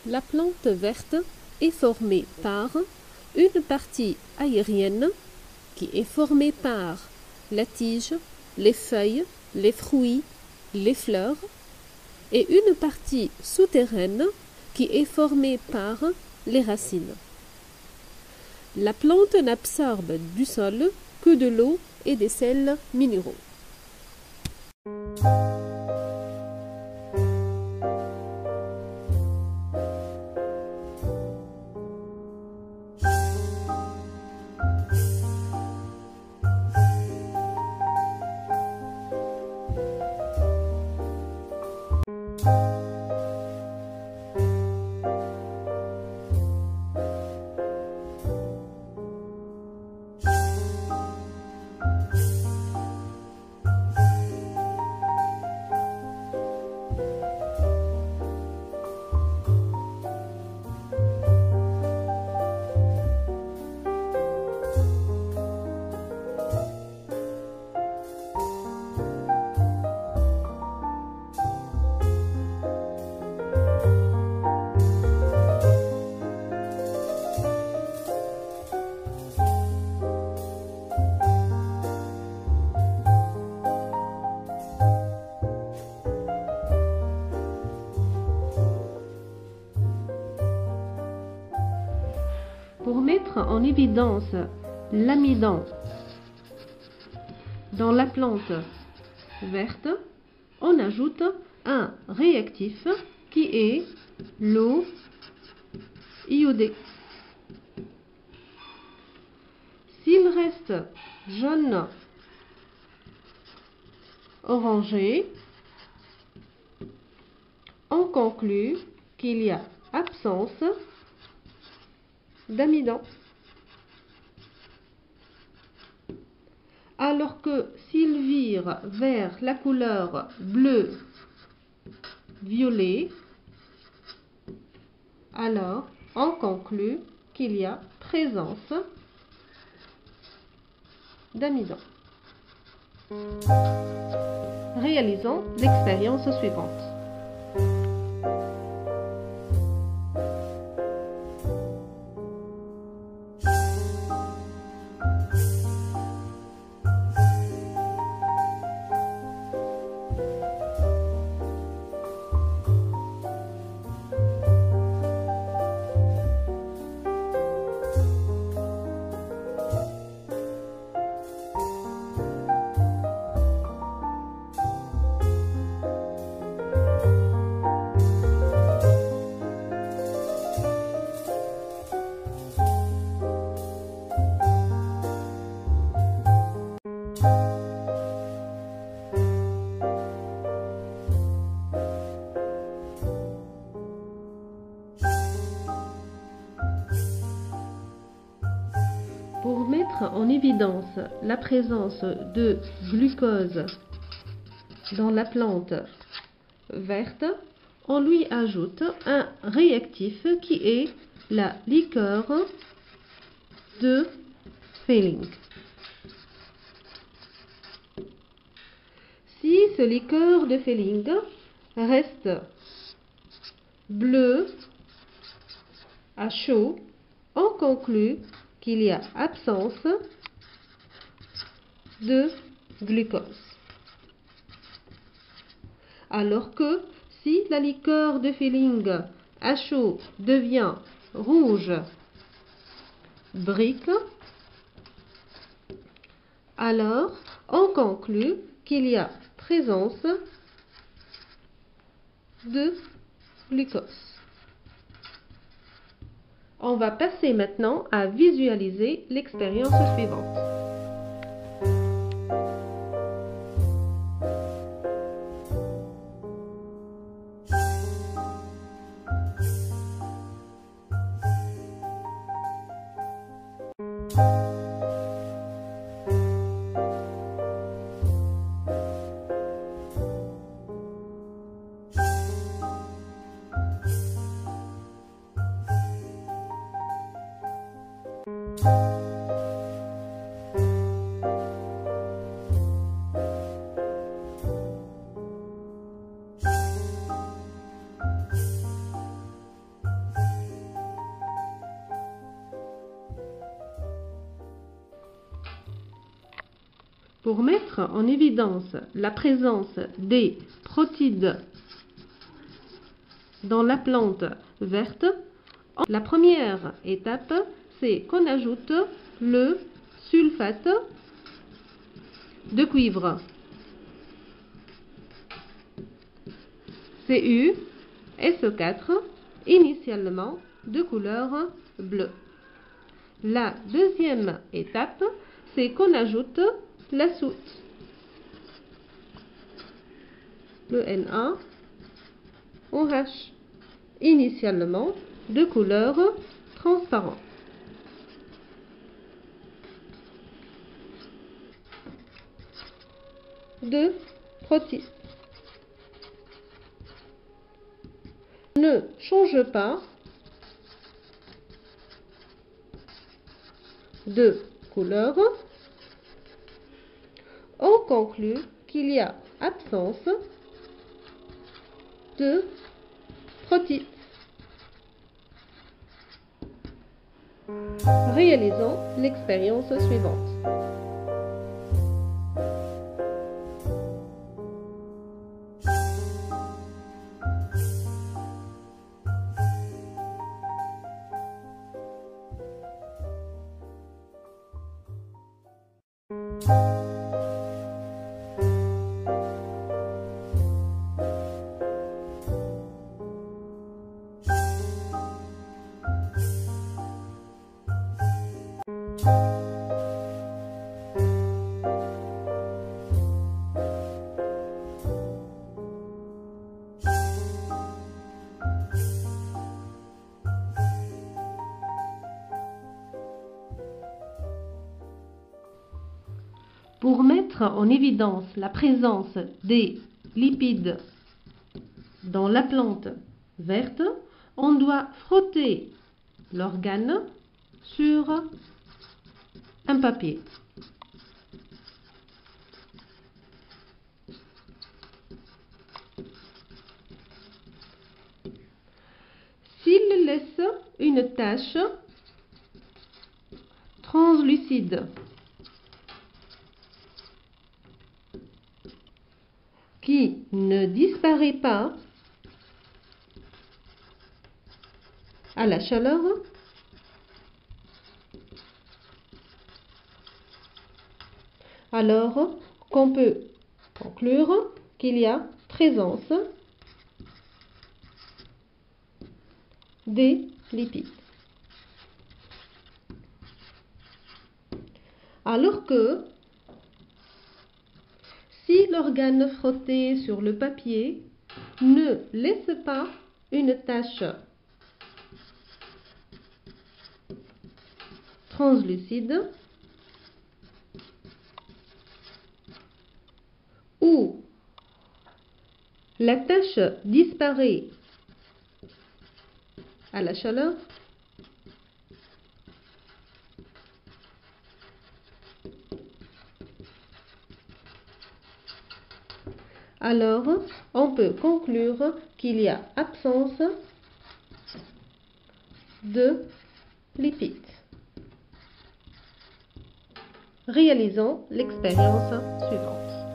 La plante verte est formée par une partie aérienne qui est formée par la tige, les feuilles, les fruits, les fleurs et une partie souterraine qui est formée par les racines. La plante n'absorbe du sol que de l'eau et des sels minéraux. Pour mettre en évidence l'amidon dans la plante verte, on ajoute un réactif qui est l'eau iodée. S'il reste jaune orangé, on conclut qu'il y a absence d'amidon. Alors que s'il vire vers la couleur bleu-violet, alors on conclut qu'il y a présence d'amidon. Réalisons l'expérience suivante. Pour mettre en évidence la présence de glucose dans la plante verte, on lui ajoute un réactif qui est la liqueur de Fehling. Si ce liqueur de Fehling reste bleu à chaud, on conclut qu'il y a absence de glucose. Alors que si la liqueur de Fehling à chaud devient rouge brique, alors on conclut qu'il y a présence de glucose. On va passer maintenant à visualiser l'expérience suivante. Pour mettre en évidence la présence des protides dans la plante verte, la première étape, c'est qu'on ajoute le sulfate de cuivre, CuSO4, initialement de couleur bleue. La deuxième étape, c'est qu'on ajoute la soute, le NaOH, initialement de couleur transparente. Deux protistes. Ne change pas de couleur. On conclut qu'il y a absence de protistes. Réalisons l'expérience suivante. Pour mettre en évidence la présence des lipides dans la plante verte, on doit frotter l'organe sur un papier. S'il laisse une tache translucide qui ne disparaît pas à la chaleur, alors qu'on peut conclure qu'il y a présence des lipides. Alors que si l'organe frotté sur le papier ne laisse pas une tache translucide ou la tache disparaît à la chaleur, alors on peut conclure qu'il y a absence de lipides. Réalisons l'expérience suivante.